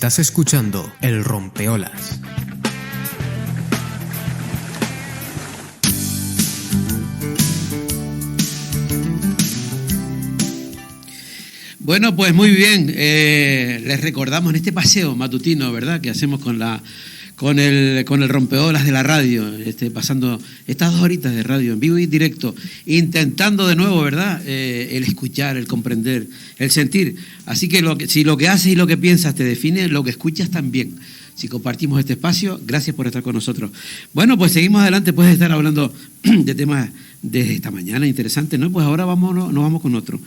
Estás escuchando El Rompeolas. Bueno, pues muy bien, les recordamos en este paseo matutino, ¿verdad?, que hacemos con el rompeolas de la radio, pasando estas 2 horitas de radio en vivo y directo, intentando de nuevo, ¿verdad?, el escuchar, el comprender, el sentir. Así que si lo que haces y lo que piensas te define, lo que escuchas también. Si compartimos este espacio, gracias por estar con nosotros. Bueno, pues seguimos adelante, puedes estar hablando de temas de esta mañana interesantes, ¿no? Pues ahora nos vamos con otro.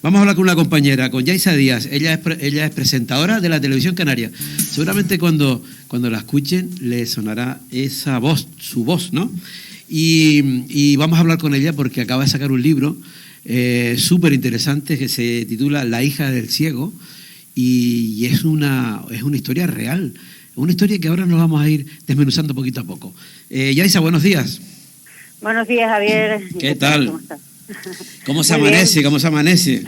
Vamos a hablar con una compañera, con Yaisa Díaz. Ella es presentadora de la Televisión Canaria. Seguramente cuando la escuchen les sonará esa voz, su voz, ¿no? Y vamos a hablar con ella porque acaba de sacar un libro súper interesante que se titula La hija del ciego y es una historia real, una historia que ahora nos vamos a ir desmenuzando poquito a poco. Yaisa, buenos días. Buenos días, Javier. ¿Qué tal? ¿Cómo estás? ¿Cómo se amanece? Bien. ¿Cómo se amanece?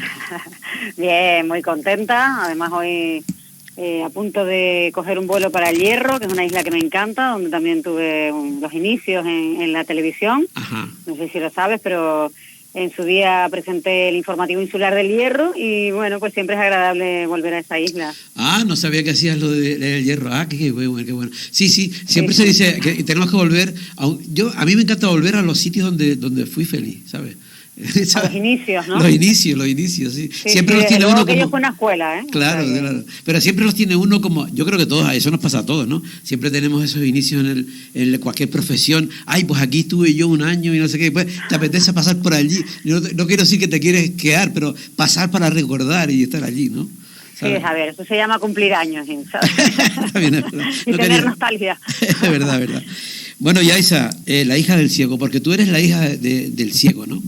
Bien, muy contenta. Además, hoy a punto de coger un vuelo para El Hierro, que es una isla que me encanta, donde también tuve los inicios en la televisión. Ajá. No sé si lo sabes, pero en su día presenté el informativo insular del Hierro y, bueno, pues siempre es agradable volver a esa isla. Ah, no sabía que hacías lo del Hierro. Ah, qué bueno, qué bueno. Sí, siempre se dice que tenemos que volver. A mí me encanta volver a los sitios donde fui feliz, ¿sabes? A los inicios, ¿no? Los inicios, sí. Siempre los tiene uno como... Aquello fue una escuela, ¿eh? Claro. Pero siempre los tiene uno como... Yo creo que todos, eso nos pasa a todos, ¿no? Siempre tenemos esos inicios en cualquier profesión. Ay, pues aquí estuve yo un año y no sé qué. Pues te apetece pasar por allí. No quiero decir que te quieres quedar, pero pasar para recordar y estar allí, ¿no? ¿Sabes? Sí, a ver, eso se llama cumplir años, ¿sabes? Está bien, es verdad. Y tener nostalgia. Es verdad. Bueno, Yaisa, la hija del ciego, porque tú eres la hija del ciego, ¿no?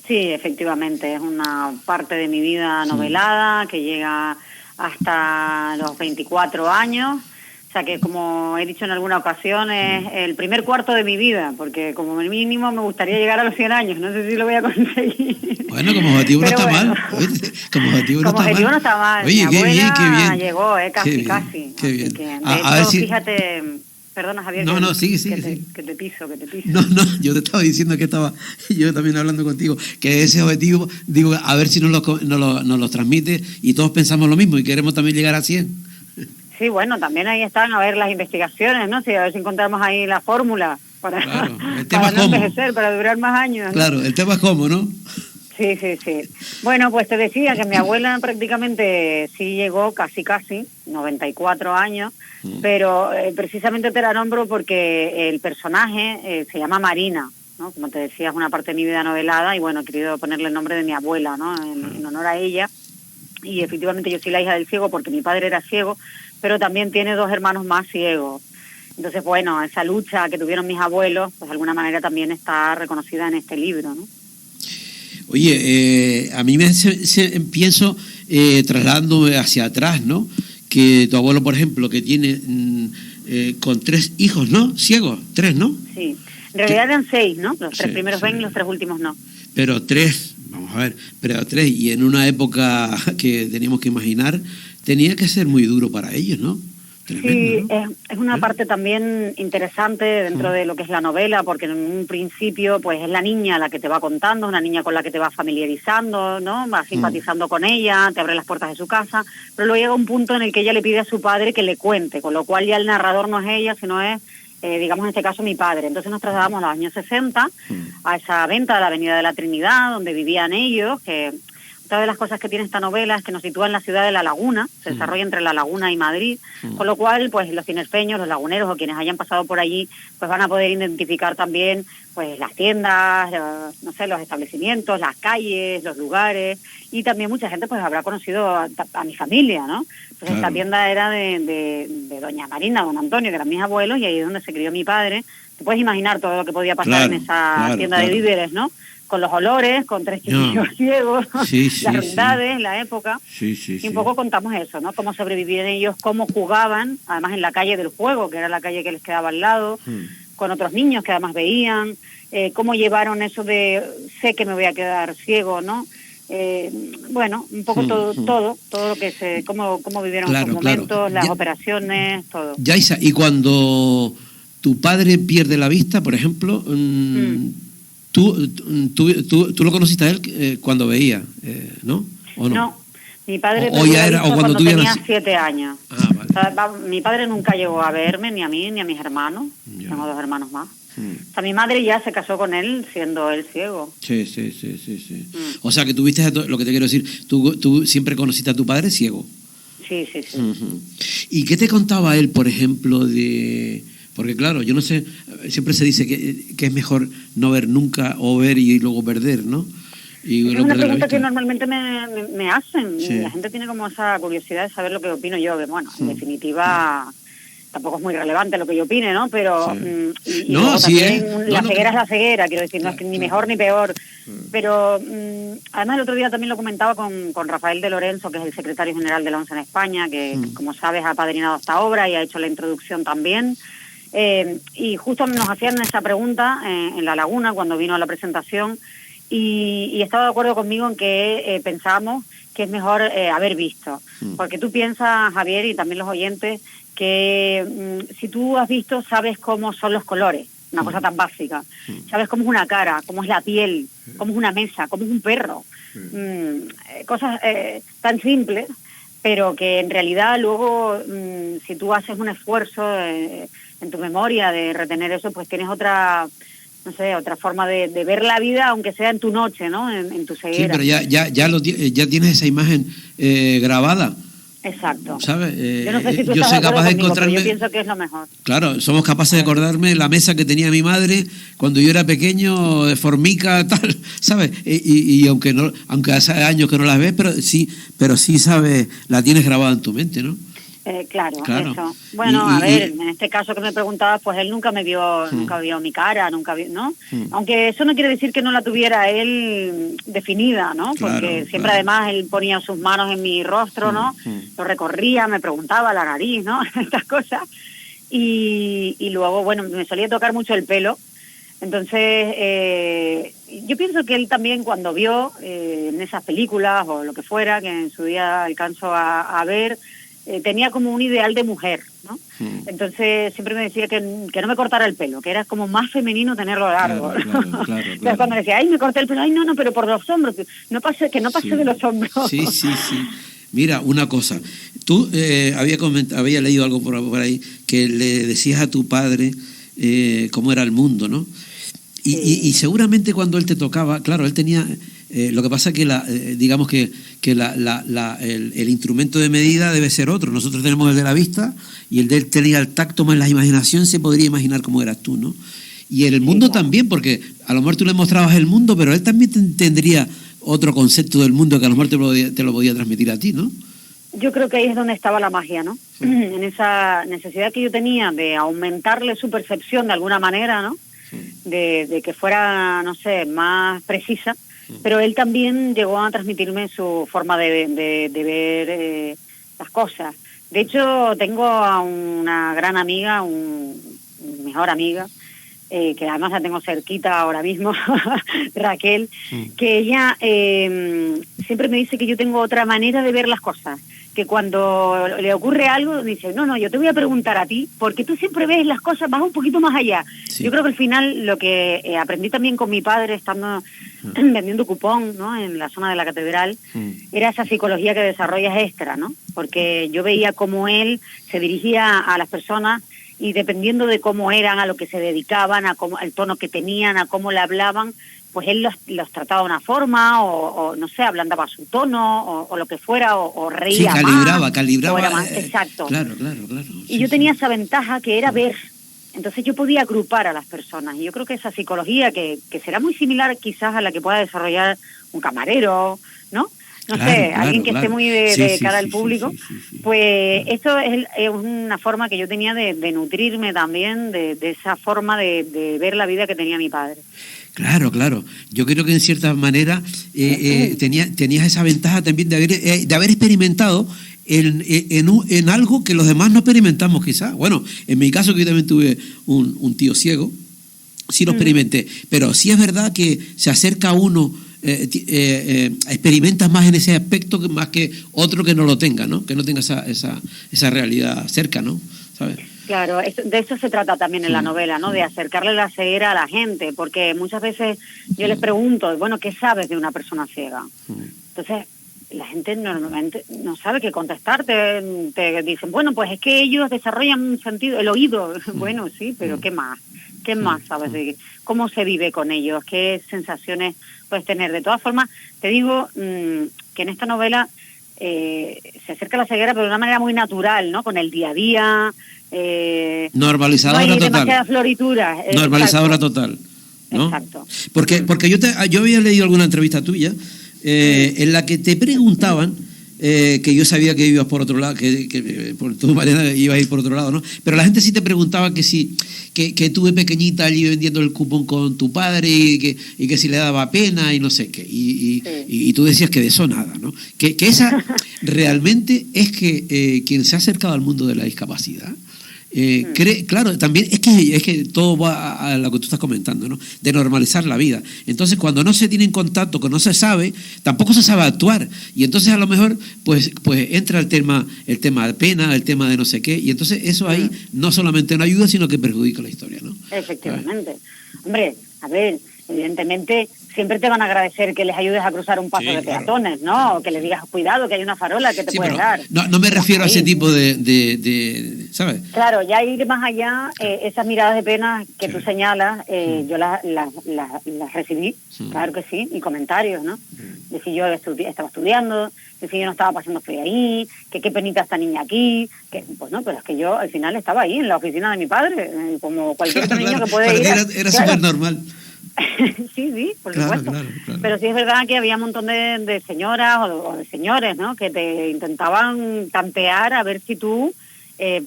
Sí, efectivamente, es una parte de mi vida novelada que llega hasta los 24 años, o sea que, como he dicho en alguna ocasión, es el primer cuarto de mi vida, porque como mínimo me gustaría llegar a los 100 años, no sé si lo voy a conseguir. Bueno, como objetivo no está mal. Como objetivo no está mal. Oye, mi abuela qué bien. Llegó, casi. Qué bien. Que, de hecho, fíjate... Perdona, Javier, sigue. Que te piso. No, yo te estaba diciendo que estaba yo también hablando contigo, que ese objetivo, digo, a ver si nos lo transmite y todos pensamos lo mismo y queremos también llegar a 100. Sí, bueno, también ahí están, a ver, las investigaciones, ¿no? Sí, a ver si encontramos ahí la fórmula para no envejecer, para durar más años, ¿no? Claro, el tema es cómo, ¿no? Sí. Bueno, pues te decía que mi abuela prácticamente sí llegó casi, 94 años, pero precisamente te la nombro porque el personaje se llama Marina, ¿no? Como te decía, es una parte de mi vida novelada y, bueno, he querido ponerle el nombre de mi abuela, ¿no? En honor a ella. Y efectivamente yo soy la hija del ciego porque mi padre era ciego, pero también tiene 2 hermanos más ciegos. Entonces, bueno, esa lucha que tuvieron mis abuelos, pues de alguna manera también está reconocida en este libro, ¿no? Oye, a mí pienso, trasladándome hacia atrás, ¿no? Que tu abuelo, por ejemplo, que tiene con 3 hijos, ¿no? Ciegos, 3, ¿no? Sí, en realidad eran 6, ¿no? Los 3 primeros ven y los 3 últimos no. Pero 3, vamos a ver, pero 3, y en una época que teníamos que imaginar, tenía que ser muy duro para ellos, ¿no? Tremendo, sí, ¿no? Es una parte también interesante dentro de lo que es la novela, porque en un principio pues es la niña la que te va contando, una niña con la que te vas familiarizando, ¿no? Vas simpatizando con ella, te abre las puertas de su casa, pero luego llega un punto en el que ella le pide a su padre que le cuente, con lo cual ya el narrador no es ella, sino es, digamos en este caso, mi padre. Entonces nos trasladamos a los años 60, a esa venta de la Avenida de la Trinidad, donde vivían ellos, que... Otra de las cosas que tiene esta novela es que nos sitúa en la ciudad de La Laguna, se desarrolla entre La Laguna y Madrid, con lo cual, pues los tinerfeños, los laguneros o quienes hayan pasado por allí, pues van a poder identificar también, pues las tiendas, no sé, los establecimientos, las calles, los lugares, y también mucha gente pues habrá conocido a mi familia, ¿no? Entonces esta tienda era de doña Marina, don Antonio, que eran mis abuelos, y ahí es donde se crió mi padre. Te puedes imaginar todo lo que podía pasar en esa tienda de víveres, ¿no? Con los olores, con 3 chiquillos ciegos, las ruindades, la época. Y un poco contamos eso, ¿no? Cómo sobrevivían ellos, cómo jugaban, además en la calle del juego, que era la calle que les quedaba al lado, con otros niños que además veían, cómo llevaron eso de sé que me voy a quedar ciego, ¿no? bueno, un poco todo lo que cómo vivieron Claro, sus momentos, claro. las Ya- operaciones, todo. Yaisa, y cuando tu padre pierde la vista, por ejemplo, tú lo conociste a él cuando veía, ¿no? ¿O no? No, mi padre O perdió ya la era- o vista cuando cuando tú ya tenía nací- 7 años. Ah, vale. O sea, mi padre nunca llegó a verme, ni a mí, ni a mis hermanos. Ya. Tengo 2 hermanos más. Mm. O sea, mi madre ya se casó con él siendo él ciego. Sí. O sea, que tuviste, lo que te quiero decir, tú siempre conociste a tu padre ciego. Sí. Ujú. ¿Y qué te contaba él, por ejemplo, de...? Porque claro, yo no sé, siempre se dice que es mejor no ver nunca o ver y luego perder, ¿no? Y Es luego una perder la pregunta que vista. normalmente me hacen. Sí. Y la gente tiene como esa curiosidad de saber lo que opino yo. Que bueno, en definitiva, tampoco es muy relevante lo que yo opine, ¿no? Pero Sí. y No, luego sí, también la no, ceguera es la ceguera, quiero decir, no es que ni mejor ni peor. Pero además el otro día también lo comentaba con Rafael de Lorenzo, que es el secretario general de la ONCE en España, que como sabes ha apadrinado esta obra y ha hecho la introducción también. Y justo nos hacían esa pregunta en La Laguna cuando vino a la presentación y estaba de acuerdo conmigo en que pensábamos que es mejor haber visto. Porque tú piensas, Javier, y también los oyentes, que si tú has visto, sabes cómo son los colores, una cosa tan básica. Sabes cómo es una cara, cómo es la piel, cómo es una mesa, cómo es un perro. Cosas tan simples, pero que en realidad luego, si tú haces un esfuerzo en tu memoria de retener eso, pues tienes otra forma de ver la vida, aunque sea en tu noche, ¿no? En tu Sí, ceguera. pero ya tienes esa imagen grabada, Exacto. ¿sabes? Yo no sé si tú yo estás soy de acuerdo capaz de conmigo, pero encontrarme... yo pienso que es lo mejor. Claro, somos capaces de acordarme la mesa que tenía mi madre cuando yo era pequeño, de formica, tal, ¿sabes? Y aunque hace años que no las ves, pero sí, ¿sabes? La tienes grabada en tu mente, ¿no? Claro, Claro. eso. Bueno, a ver, en este caso que me preguntabas, pues él nunca me vio, nunca vio mi cara, nunca vio, ¿no? Aunque eso no quiere decir que no la tuviera él definida, ¿no? Porque Claro, siempre claro. además él ponía sus manos en mi rostro, ¿no? Lo recorría, me preguntaba la nariz, ¿no? Estas cosas. Y luego, bueno, me solía tocar mucho el pelo. Entonces, yo pienso que él también cuando vio en esas películas o lo que fuera, que en su día alcanzó a ver, tenía como un ideal de mujer, ¿no? Entonces siempre me decía que no me cortara el pelo, que era como más femenino tenerlo largo. Claro. Entonces cuando me decía, ay, me corté el pelo, ay, no, pero por los hombros, que no pase Sí. de los hombros. Sí. Mira, una cosa. Tú había leído algo por ahí que le decías a tu padre cómo era el mundo, ¿no? Y seguramente cuando él te tocaba, claro, él tenía... lo que pasa es que digamos que el instrumento de medida debe ser otro. Nosotros tenemos el de la vista y el de él tenía el tacto más la imaginación, se podría imaginar cómo eras tú, ¿no? Y en el mundo claro. también, porque a lo mejor tú le mostrabas el mundo, pero él también tendría otro concepto del mundo que a lo mejor te lo podía transmitir a ti, ¿no? Yo creo que ahí es donde estaba la magia, ¿no? En esa necesidad que yo tenía de aumentarle su percepción de alguna manera, ¿no? De que fuera, no sé, más precisa. Pero él también llegó a transmitirme su forma de ver las cosas. De hecho, tengo a una gran amiga, mi mejor amiga, que además la tengo cerquita ahora mismo, Raquel, que ella siempre me dice que yo tengo otra manera de ver las cosas, que cuando le ocurre algo, dice, no, yo te voy a preguntar a ti, porque tú siempre ves las cosas, vas un poquito más allá. Sí. Yo creo que al final lo que aprendí también con mi padre, estando vendiendo cupón, ¿no?, en la zona de la catedral, era esa psicología que desarrollas extra, ¿no? Porque yo veía cómo él se dirigía a las personas y dependiendo de cómo eran, a lo que se dedicaban, a cómo, el tono que tenían, a cómo le hablaban, pues él los trataba de una forma, o no sé, ablandaba su tono, o lo que fuera, o reía Sí, más, calibraba. o era más, exacto. Claro. Y yo tenía esa ventaja que era ver. Entonces yo podía agrupar a las personas. Y yo creo que esa psicología, que será muy similar quizás a la que pueda desarrollar un camarero, ¿no? No sé, alguien que esté muy de cara al público, pues esto es una forma que yo tenía de nutrirme también de esa forma de ver la vida que tenía mi padre. Claro. Yo creo que en cierta manera tenías esa ventaja también de haber experimentado en algo que los demás no experimentamos quizás. Bueno, en mi caso que yo también tuve un tío ciego, sí lo experimenté, pero sí es verdad que se acerca a uno experimentas más en ese aspecto más que otro que no lo tenga, ¿no? Que no tenga esa realidad cerca, ¿no? ¿Sabes? Claro, de eso se trata también en la novela, ¿no? De acercarle la ceguera a la gente, porque muchas veces yo les pregunto, bueno, ¿qué sabes de una persona ciega? Entonces, la gente normalmente no sabe qué contestarte, te dicen, bueno, pues es que ellos desarrollan un sentido, el oído, bueno, sí, pero ¿qué más? ¿Qué más sabes de cómo se vive con ellos? ¿Qué sensaciones puedes tener? De todas formas, te digo que en esta novela se acerca a la ceguera, pero de una manera muy natural, ¿no? Con el día a día. Normalizadora no hay total. demasiada floritura. Normalizadora total, ¿no? Exacto. Porque yo había leído alguna entrevista tuya en la que te preguntaban que yo sabía que ibas por otro lado, que por tu manera ibas a ir por otro lado, ¿no? Pero la gente sí te preguntaba que si que tú de pequeñita allí vendiendo el cupón con tu padre y que si le daba pena y no sé qué. Y tú decías que de eso nada, ¿no? Que esa realmente es que quien se ha acercado al mundo de la discapacidad claro, también es que todo va a lo que tú estás comentando, ¿no? De normalizar la vida. Entonces, cuando no se tiene en contacto, que no se sabe, tampoco se sabe actuar. Y entonces a lo mejor pues entra el tema de pena, el tema de no sé qué, y entonces eso ahí no solamente no ayuda, sino que perjudica la historia, ¿no? Efectivamente. Hombre, a ver, evidentemente siempre te van a agradecer que les ayudes a cruzar un paso de peatones, ¿no? O que les digas, cuidado, que hay una farola que te puedes dar. No me refiero a ese tipo de ¿sabes? Claro, ya ir más allá, esas miradas de pena que tú señalas, yo las recibí, claro que sí, y comentarios, ¿no? De si yo estaba estudiando, de si yo no estaba pasando frío ahí, que qué penita esta niña aquí, que pues no, pero es que yo al final estaba ahí en la oficina de mi padre, como cualquier otro niño que puede ir. Era súper normal. Sí, por supuesto. Claro. Pero sí es verdad que había un montón de señoras o de señores, ¿no? Que te intentaban tantear a ver si tú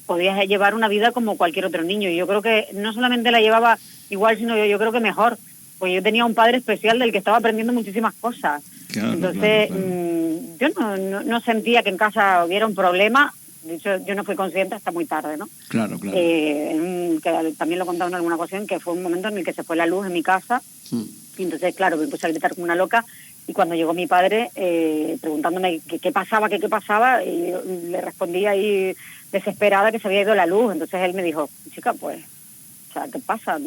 podías llevar una vida como cualquier otro niño. Y yo creo que no solamente la llevaba igual, sino yo creo que mejor. Pues yo tenía un padre especial del que estaba aprendiendo muchísimas cosas. Claro, entonces, yo no sentía que en casa hubiera un problema. De hecho, yo no fui consciente hasta muy tarde, ¿no? Claro. Que también lo he contado en alguna ocasión, que fue un momento en el que se fue la luz en mi casa. Y entonces, claro, me puse a gritar como una loca. Y cuando llegó mi padre, preguntándome qué pasaba, y yo le respondí ahí desesperada que se había ido la luz. Entonces él me dijo, chica, pues, o sea, ¿qué pasa?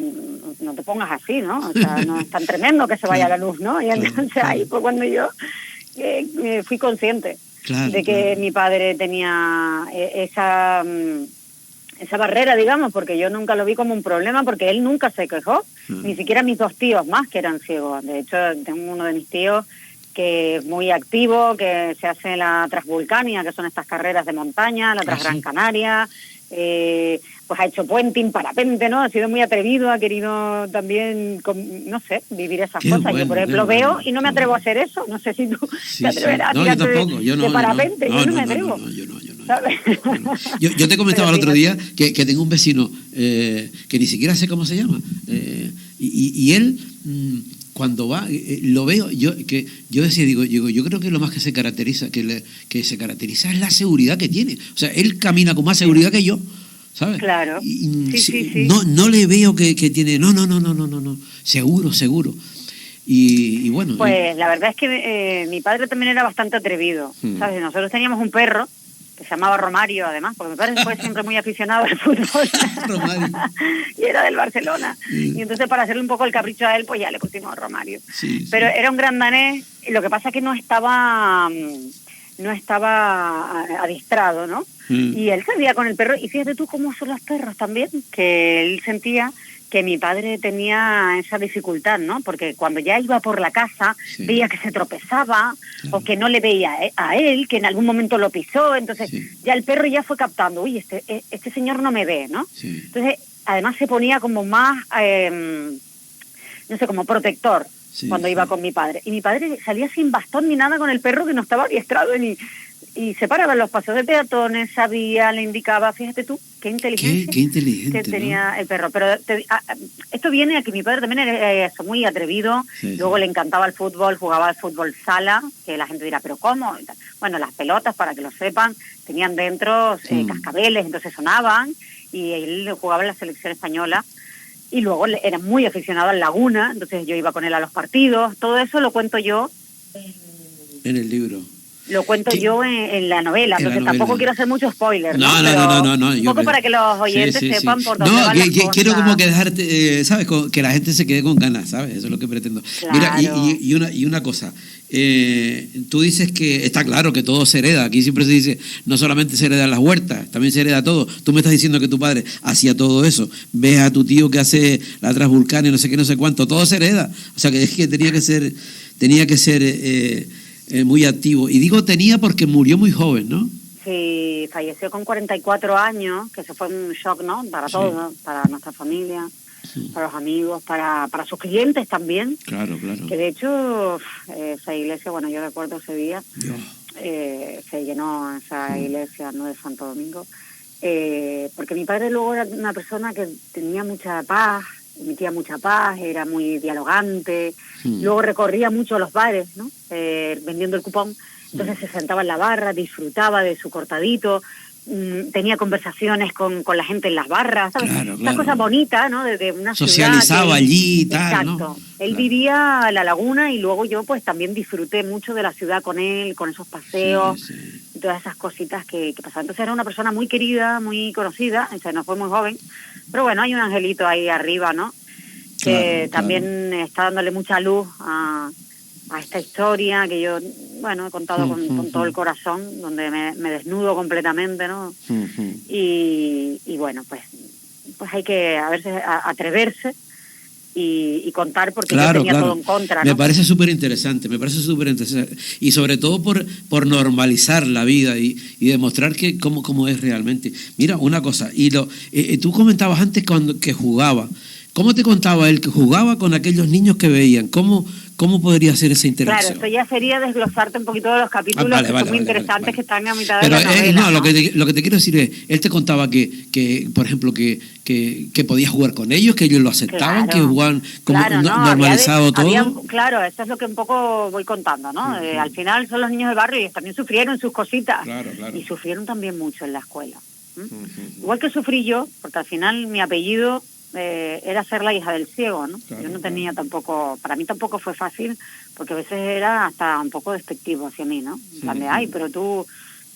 No te pongas así, ¿no? O sea, no es tan tremendo que se vaya la luz, ¿no? Y entonces ahí fue cuando yo fui consciente. De que mi padre tenía esa barrera, digamos, porque yo nunca lo vi como un problema, porque él nunca se quejó, ni siquiera mis dos tíos más que eran ciegos. De hecho, tengo uno de mis tíos que es muy activo, que se hace la Transvulcania, que son estas carreras de montaña, la Transgran Canaria, pues ha hecho puenting, parapente, ¿no? Ha sido muy atrevido, ha querido también, no sé, vivir esas cosas. Bueno, yo, por ejemplo, veo y no me atrevo a hacer eso. No sé si tú te atreverás a tirarte de parapente. Yo no me atrevo. Yo no. Yo te comentaba el otro día que tengo un vecino que ni siquiera sé cómo se llama. Y él... cuando va, lo veo, yo decía, digo, yo creo que lo más que se caracteriza es la seguridad que tiene. O sea, él camina con más seguridad que yo, ¿sabes? Claro. Sí. No le veo que tiene, no. Seguro. Y bueno. Pues la verdad es que mi padre también era bastante atrevido, ¿sabes? Nosotros teníamos un perro que se llamaba Romario, además, porque mi padre fue siempre muy aficionado al fútbol. Y era del Barcelona. Y entonces, para hacerle un poco el capricho a él, pues ya le pusimos Romario. Pero era un gran danés, y lo que pasa es que no estaba adiestrado, ¿no? Y él salía con el perro, y fíjate tú cómo son los perros también, que él sentía que mi padre tenía esa dificultad, ¿no? Porque cuando ya iba por la casa, veía que se tropezaba, o que no le veía a él, que en algún momento lo pisó, entonces ya el perro ya fue captando, uy, este señor no me ve, ¿no? Entonces, además se ponía como más, no sé, como protector cuando iba con mi padre. Y mi padre salía sin bastón ni nada con el perro, que no estaba adiestrado y se paraba en los pasos de peatones, sabía, le indicaba, fíjate tú, qué inteligencia, qué inteligente, que tenía el perro. Pero esto viene a que mi padre también era muy atrevido, luego le encantaba el fútbol, jugaba al fútbol sala, que la gente dirá, ¿pero cómo? Bueno, las pelotas, para que lo sepan, tenían dentro cascabeles, entonces sonaban, y él jugaba en la selección española. Y luego era muy aficionado al Laguna, entonces yo iba con él a los partidos. Todo eso lo cuento yo en el libro. Lo cuento yo en la novela, entonces tampoco quiero hacer mucho spoiler. No. Un poco para que los oyentes sepan por dónde van las cosas. Quiero como que dejarte, ¿sabes? Que la gente se quede con ganas, ¿sabes? Eso es lo que pretendo. Claro. Mira, y una cosa. Tú dices que está claro que todo se hereda. Aquí siempre se dice, no solamente se hereda las huertas, también se hereda todo. Tú me estás diciendo que tu padre hacía todo eso. Ves a tu tío que hace la Transvulcania y no sé qué, no sé cuánto. Todo se hereda. O sea, que es que tenía que ser muy activo. Y digo tenía porque murió muy joven, ¿no? Sí, falleció con 44 años, que eso fue un shock, ¿no? Para todos, para nuestra familia, para los amigos, para sus clientes también. Claro. Que de hecho, esa iglesia, bueno, yo recuerdo ese día, se llenó esa iglesia, ¿no?, de Santo Domingo, porque mi padre luego era una persona que tenía mucha paz, emitía mucha paz, era muy dialogante, luego recorría mucho los bares, ¿no?, vendiendo el cupón, entonces se sentaba en la barra, disfrutaba de su cortadito, tenía conversaciones con la gente en las barras, ¿sabes? Claro. Esta cosa bonita, ¿no?, de una socializaba ciudad allí y tal, exacto, ¿no? Él vivía a la laguna y luego yo pues también disfruté mucho de la ciudad con él, con esos paseos, y todas esas cositas que pasaban. Entonces era una persona muy querida, muy conocida, o sea, no fue muy joven, pero bueno, hay un angelito ahí arriba, ¿no?, que también está dándole mucha luz a esta historia que yo, bueno, he contado con todo el corazón, donde me desnudo completamente, ¿no? Y bueno, pues hay que atreverse y contar, porque yo tenía todo en contra, ¿no? Me parece súper interesante, y sobre todo por normalizar la vida y demostrar que cómo es realmente. Mira, una cosa, tú comentabas antes que jugaba. ¿Cómo te contaba él que jugaba con aquellos niños que veían? ¿Cómo podría ser esa interacción? Claro, esto ya sería desglosarte un poquito de los capítulos que son muy interesantes, que están a mitad de Pero la novela. ¿no? Lo que te quiero decir es, él te contaba que por ejemplo, que podías jugar con ellos, que ellos lo aceptaban, que jugaban como normalizado todo. Claro, eso es lo que un poco voy contando, ¿no? Al final son los niños del barrio y ellos también sufrieron sus cositas. Claro. Y sufrieron también mucho en la escuela. Igual que sufrí yo, porque al final mi apellido era ser la hija del ciego, ¿no? Yo no tenía tampoco, para mí tampoco fue fácil, porque a veces era hasta un poco despectivo hacia mí, ¿no? En plan de, ay, pero tú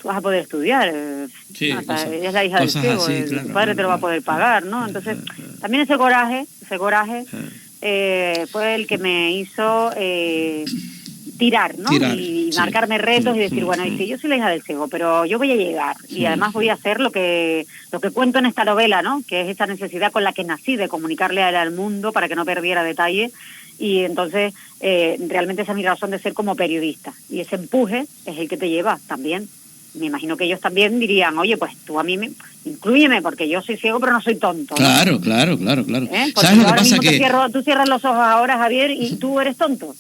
vas a poder estudiar, ella es la hija del ciego, tu padre te lo va a poder pagar, ¿no? Entonces, también ese coraje fue el que me hizo tirar, ¿no? Y marcarme retos y decir, bueno, y sí, yo soy la hija del ciego, pero yo voy a llegar y además voy a hacer lo que cuento en esta novela, ¿no? Que es esta necesidad con la que nací de comunicarle a él al mundo para que no perdiera detalle, y entonces realmente esa es mi razón de ser como periodista, y ese empuje es el que te lleva también. Me imagino que ellos también dirían, oye, pues tú a mí inclúyeme, porque yo soy ciego pero no soy tonto, ¿no? Claro. ¿Sabes lo que pasa? Tú cierras los ojos ahora, Javier, y tú eres tonto.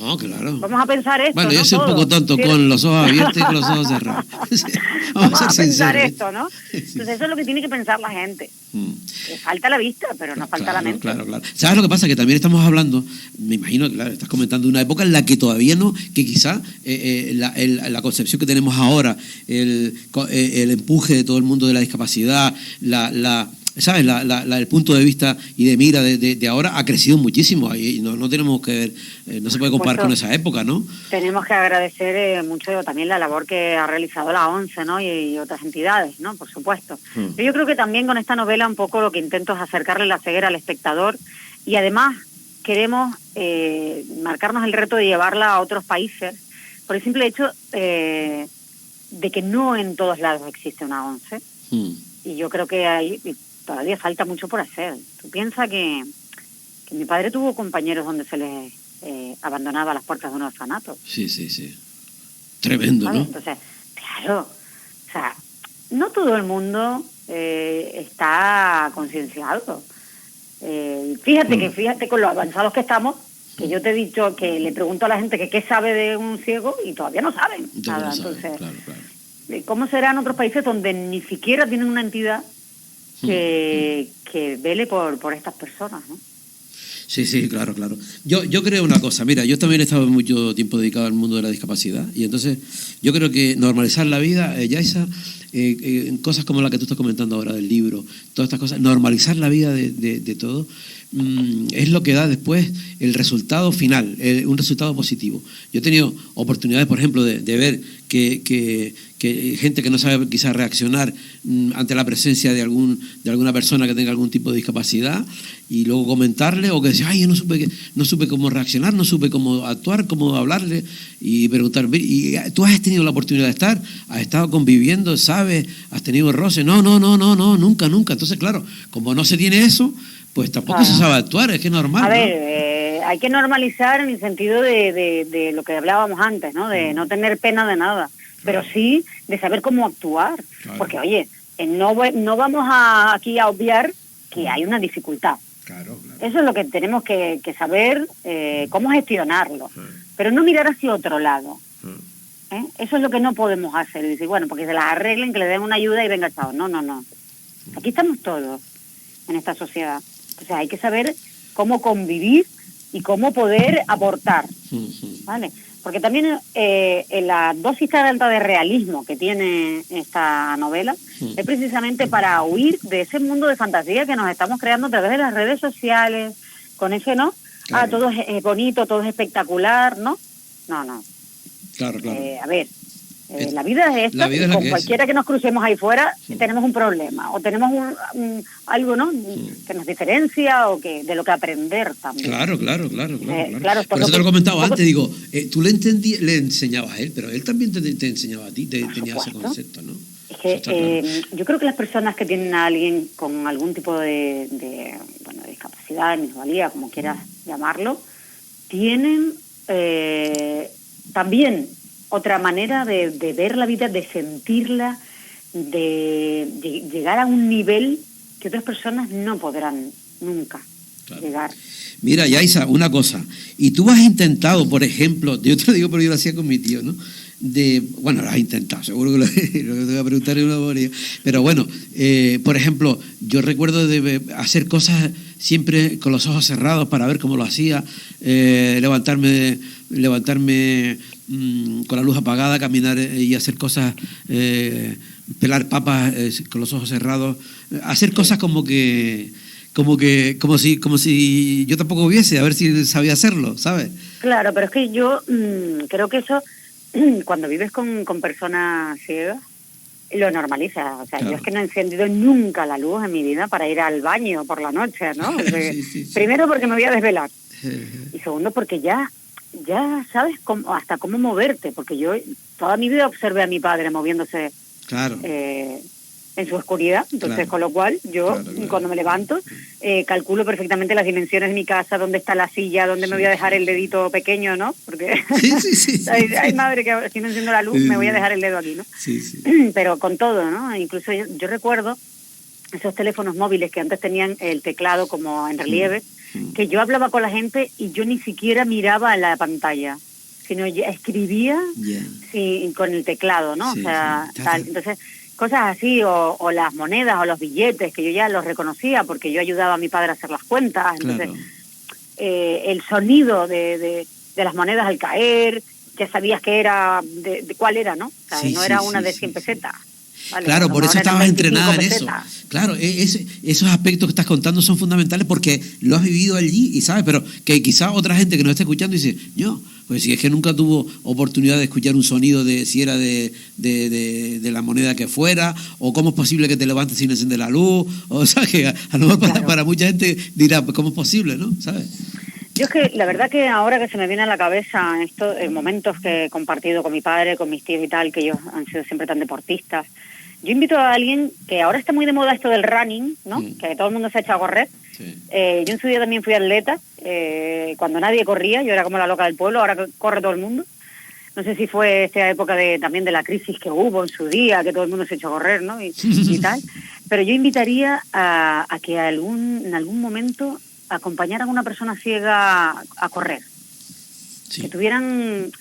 No, claro. Vamos a pensar esto, bueno, ¿no? yo soy un poco tonto con los ojos abiertos y con los ojos cerrados. Vamos a pensar esto, ¿no? Entonces eso es lo que tiene que pensar la gente. Que falta la vista, pero no falta la mente. Claro. ¿Sabes lo que pasa? Que también estamos hablando, me imagino, claro, estás comentando una época en la que todavía no, que quizá la concepción que tenemos ahora, el empuje de todo el mundo de la discapacidad, ¿sabes? El punto de vista y de mira de ahora ha crecido muchísimo y no tenemos que ver, no se puede comparar con esa época, ¿no? Tenemos que agradecer mucho también la labor que ha realizado la ONCE, ¿no? Y otras entidades, ¿no? Por supuesto. Pero yo creo que también con esta novela un poco lo que intento es acercarle la ceguera al espectador, y además queremos marcarnos el reto de llevarla a otros países por el simple hecho de que no en todos lados existe una ONCE. Y yo creo que hay todavía falta mucho por hacer. Tú piensas que mi padre tuvo compañeros donde se les abandonaba a las puertas de un orfanato. Sí. Tremendo, ¿sabes? ¿No? Entonces, claro, o sea, no todo el mundo está concienciado. Fíjate con lo avanzados que estamos, que yo te he dicho que le pregunto a la gente que qué sabe de un ciego y todavía no saben nada. Entonces, claro. ¿Cómo será en otros países donde ni siquiera tienen una entidad que vele por estas personas, ¿no? Sí, claro. Yo creo una cosa, mira, yo también he estado mucho tiempo dedicado al mundo de la discapacidad, y entonces yo creo que normalizar la vida, Yaiza, cosas como la que tú estás comentando ahora del libro, todas estas cosas, normalizar la vida de todo, es lo que da después el resultado final, un resultado positivo. Yo he tenido oportunidades, por ejemplo, de ver que gente que no sabe quizás reaccionar ante la presencia de alguna persona que tenga algún tipo de discapacidad, y luego comentarle, o que dice, ay, yo no supe cómo reaccionar, no supe cómo actuar, cómo hablarle, y preguntar, y tú has tenido la oportunidad de estar, has estado conviviendo, sabes, has tenido roce, no, nunca. Entonces, claro, como no se tiene eso, pues tampoco se sabe actuar, es que es normal. A ver, hay que normalizar en el sentido de lo que hablábamos antes, ¿no? De no tener pena de nada, pero sí de saber cómo actuar. Claro. Porque, oye, no vamos aquí a obviar que hay una dificultad. Claro. Eso es lo que tenemos que saber, cómo gestionarlo, pero no mirar hacia otro lado. Eso es lo que no podemos hacer. Y decir, bueno, porque se las arreglen, que le den una ayuda y venga, chao. No. Aquí estamos todos en esta sociedad. O sea, hay que saber cómo convivir y cómo poder aportar, ¿vale? Porque también en la dosis tan alta de realismo que tiene esta novela es precisamente para huir de ese mundo de fantasía que nos estamos creando a través de las redes sociales, con ese, ¿no? Claro. Todo es bonito, todo es espectacular, ¿no? No. Claro. A ver, la vida es esta, y con cualquiera que nos crucemos ahí fuera tenemos un problema, o tenemos algo, ¿no? Que nos diferencia, o que de lo que aprender también. Claro. Por eso te lo comentaba antes, digo, tú le enseñabas a él, pero él también te enseñaba a ti, tenía ese concepto, ¿no? Es que yo creo que las personas que tienen a alguien con algún tipo de discapacidad, de minusvalía, como quieras llamarlo, tienen también otra manera de ver la vida, de sentirla, de llegar a un nivel que otras personas no podrán nunca llegar. Mira, Yaiza, una cosa, y tú has intentado, por ejemplo, yo te lo digo, pero yo lo hacía con mi tío, ¿no? Bueno, lo has intentado, seguro que lo que te voy a preguntar es una memoria, pero bueno, por ejemplo, yo recuerdo de hacer cosas siempre con los ojos cerrados para ver cómo lo hacía, levantarme con la luz apagada, caminar y hacer cosas, pelar papas con los ojos cerrados, hacer cosas como si yo tampoco hubiese, a ver si sabía hacerlo, ¿sabes? Claro, pero es que yo creo que eso, cuando vives con personas ciegas, lo normaliza. O sea, claro. Yo es que no he encendido nunca la luz en mi vida para ir al baño por la noche, ¿no? Sí. Primero porque me voy a desvelar. Y segundo porque ya sabes hasta cómo moverte, porque yo toda mi vida observé a mi padre moviéndose en su oscuridad, entonces con lo cual yo cuando me levanto calculo perfectamente las dimensiones de mi casa, dónde está la silla, dónde me voy a dejar el dedito pequeño, ¿no? Porque hay madre que si no enciendo la luz me voy a dejar el dedo aquí, ¿no? Pero con todo, ¿no? Incluso yo recuerdo esos teléfonos móviles que antes tenían el teclado como en relieve, que yo hablaba con la gente y yo ni siquiera miraba en la pantalla, sino ya escribía con el teclado, ¿no? Entonces, cosas así, o las monedas o los billetes, que yo ya los reconocía porque yo ayudaba a mi padre a hacer las cuentas. Entonces, el sonido de las monedas al caer, ya sabías que era, de cuál era, ¿no? O sea, no era una de 100 pesetas. Vale, claro, por eso estabas entrenada en eso. Claro, esos aspectos que estás contando son fundamentales porque lo has vivido allí y sabes, pero que quizás otra gente que nos esté escuchando dice, pues si es que nunca tuvo oportunidad de escuchar un sonido si era de la moneda que fuera, o cómo es posible que te levantes sin encender la luz, o sea, que a lo mejor para mucha gente dirá, pues cómo es posible, ¿no? ¿Sabes? Yo es que la verdad que ahora que se me viene a la cabeza en momentos que he compartido con mi padre, con mis tíos y tal, que ellos han sido siempre tan deportistas, yo invito a alguien que ahora está muy de moda esto del running, ¿no? Que todo el mundo se ha echado a correr. Yo en su día también fui atleta, cuando nadie corría, yo era como la loca del pueblo, ahora corre todo el mundo. No sé si fue esta época también de la crisis que hubo en su día, que todo el mundo se echó a correr, ¿no? Y tal. Pero yo invitaría a que en algún momento acompañaran a una persona ciega a correr. Que tuvieran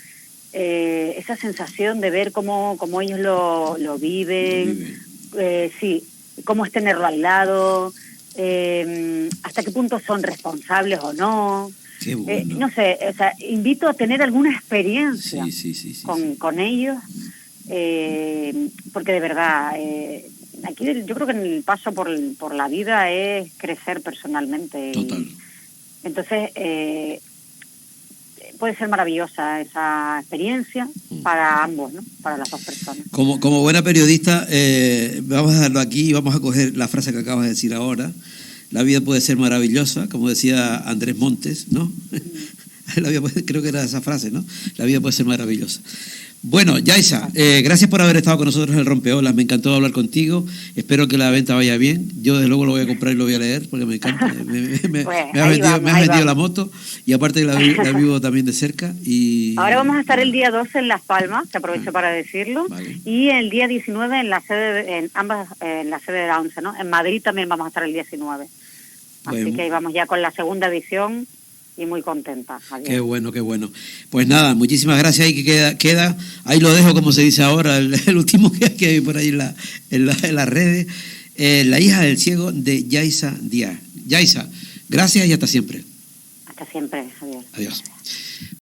esa sensación de ver cómo ellos lo viven, cómo es tenerlo al lado, hasta qué punto son responsables o no. Qué bueno. No sé, o sea, invito a tener alguna experiencia con ellos porque de verdad, aquí yo creo que el paso por la vida es crecer personalmente. Total. Entonces, puede ser maravillosa esa experiencia para ambos, ¿no? Para las dos personas. Como buena periodista, vamos a dejarlo aquí y vamos a coger la frase que acabas de decir ahora. La vida puede ser maravillosa, como decía Andrés Montes, ¿no? Creo que era esa frase, ¿no? La vida puede ser maravillosa. Bueno, Yaiza, gracias por haber estado con nosotros en el Rompeolas. Me encantó hablar contigo. Espero que la venta vaya bien. Yo, desde luego, lo voy a comprar y lo voy a leer porque me encanta. Me has vendido la moto y aparte la vivo también de cerca. Ahora vamos a estar el día 12 en Las Palmas, te aprovecho para decirlo, vale. Y el día 19 en la sede, en la sede de la ONCE, ¿no? En Madrid también vamos a estar el 19. Así que ahí vamos ya con la segunda edición. Y muy contenta, Javier. Qué bueno, qué bueno. Pues nada, muchísimas gracias. Ahí que queda, ahí lo dejo, como se dice ahora, el último que hay por ahí en las redes. La hija del ciego de Yaiza Díaz. Yaiza, gracias y hasta siempre. Hasta siempre, Javier. Adiós.